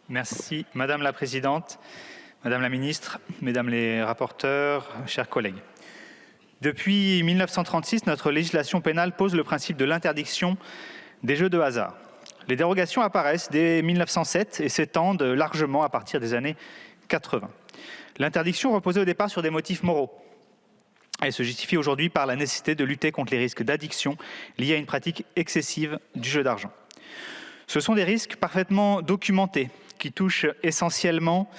Merci Madame la Présidente, Madame la Ministre, Mesdames les rapporteurs, chers collègues. Depuis 1936, notre législation pénale pose le principe de l'interdiction des jeux de hasard. Les dérogations apparaissent dès 1907 et s'étendent largement à partir des années 80. L'interdiction reposait au départ sur des motifs moraux. Elle se justifie aujourd'hui par la nécessité de lutter contre les risques d'addiction liés à une pratique excessive du jeu d'argent. Ce sont des risques parfaitement documentés qui touchent essentiellement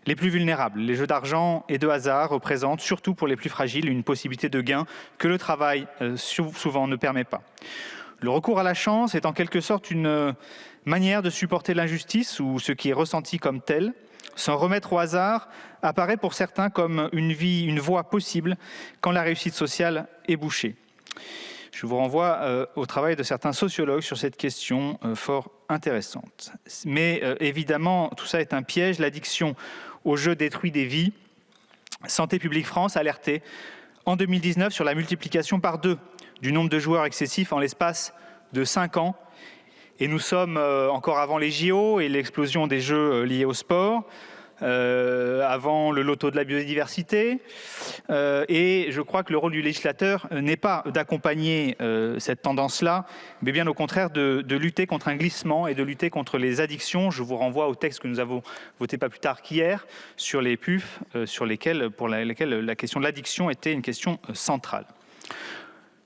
les plus vulnérables. Les jeux d'argent et de hasard représentent, surtout pour les plus fragiles, une possibilité de gain que le travail souvent ne permet pas. Le recours à la chance est en quelque sorte une manière de supporter l'injustice ou ce qui est ressenti comme tel. S'en remettre au hasard apparaît pour certains comme une voie possible quand la réussite sociale est bouchée. Je vous renvoie au travail de certains sociologues sur cette question fort intéressante. Mais évidemment, tout ça est un piège. L'addiction au jeu détruit des vies. Santé publique France alertait en 2019 sur la multiplication par 2 du nombre de joueurs excessifs en l'espace de 5 ans. Et nous sommes encore avant les JO et l'explosion des jeux liés au sport, avant le loto de la biodiversité. Et je crois que le rôle du législateur n'est pas d'accompagner cette tendance-là, mais bien au contraire de lutter contre un glissement et de lutter contre les addictions. Je vous renvoie au texte que nous avons voté pas plus tard qu'hier sur les PUF, pour lesquels la question de l'addiction était une question centrale.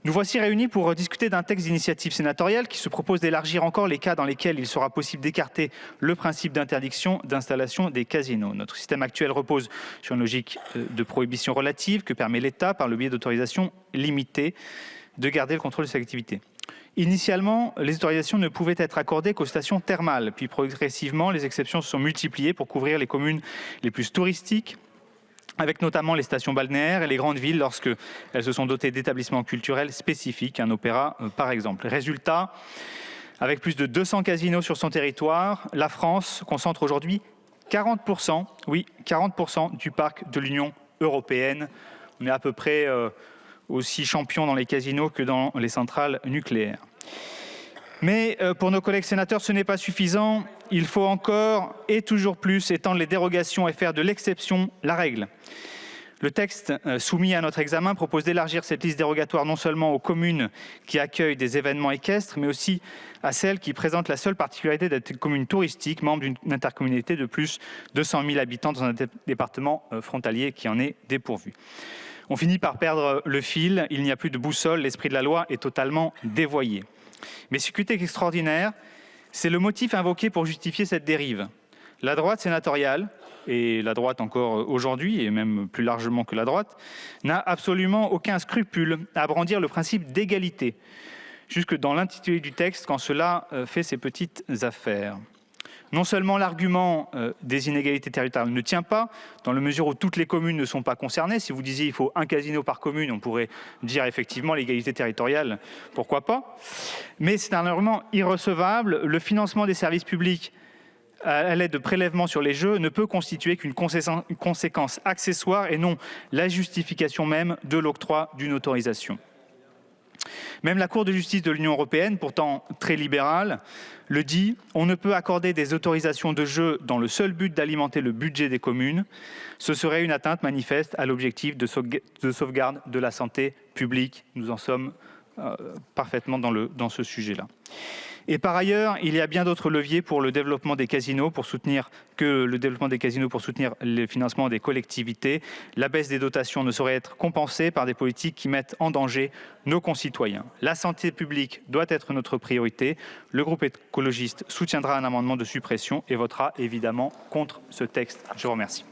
Nous voici réunis pour discuter d'un texte d'initiative sénatoriale qui se propose d'élargir encore les cas dans lesquels il sera possible d'écarter le principe d'interdiction d'installation des casinos. Notre système actuel repose sur une logique de prohibition relative que permet l'État, par le biais d'autorisations limitées, de garder le contrôle de cette activité. Initialement, les autorisations ne pouvaient être accordées qu'aux stations thermales, puis progressivement, les exceptions se sont multipliées pour couvrir les communes les plus touristiques, avec notamment les stations balnéaires et les grandes villes lorsqu'elles se sont dotées d'établissements culturels spécifiques, un opéra par exemple. Résultat, avec plus de 200 casinos sur son territoire, la France concentre aujourd'hui 40%, oui, 40% du parc de l'Union européenne. On est à peu près aussi champion dans les casinos que dans les centrales nucléaires. Mais pour nos collègues sénateurs, ce n'est pas suffisant. Il faut encore et toujours plus étendre les dérogations et faire de l'exception la règle. Le texte soumis à notre examen propose d'élargir cette liste dérogatoire non seulement aux communes qui accueillent des événements équestres, mais aussi à celles qui présentent la seule particularité d'être une commune touristique, membre d'une intercommunalité de plus de 100 000 habitants dans un département frontalier qui en est dépourvu. On finit par perdre le fil, il n'y a plus de boussole, l'esprit de la loi est totalement dévoyé. Mais ce qui est extraordinaire, c'est le motif invoqué pour justifier cette dérive. La droite sénatoriale, et la droite encore aujourd'hui, et même plus largement que la droite, n'a absolument aucun scrupule à brandir le principe d'égalité, jusque dans l'intitulé du texte, quand cela fait ses petites affaires. Non seulement l'argument des inégalités territoriales ne tient pas, dans la mesure où toutes les communes ne sont pas concernées. Si vous disiez qu'il faut un casino par commune, on pourrait dire effectivement l'égalité territoriale, pourquoi pas. Mais c'est un argument irrecevable. Le financement des services publics à l'aide de prélèvements sur les jeux ne peut constituer qu'une conséquence accessoire et non la justification même de l'octroi d'une autorisation. Même la Cour de justice de l'Union européenne, pourtant très libérale, le dit, on ne peut accorder des autorisations de jeu dans le seul but d'alimenter le budget des communes. Ce serait une atteinte manifeste à l'objectif de sauvegarde de la santé publique. Nous en sommes parfaitement dans ce sujet-là. Et par ailleurs, il y a bien d'autres leviers pour le développement des casinos, pour soutenir le financement des collectivités. La baisse des dotations ne saurait être compensée par des politiques qui mettent en danger nos concitoyens. La santé publique doit être notre priorité. Le groupe écologiste soutiendra un amendement de suppression et votera évidemment contre ce texte. Je vous remercie.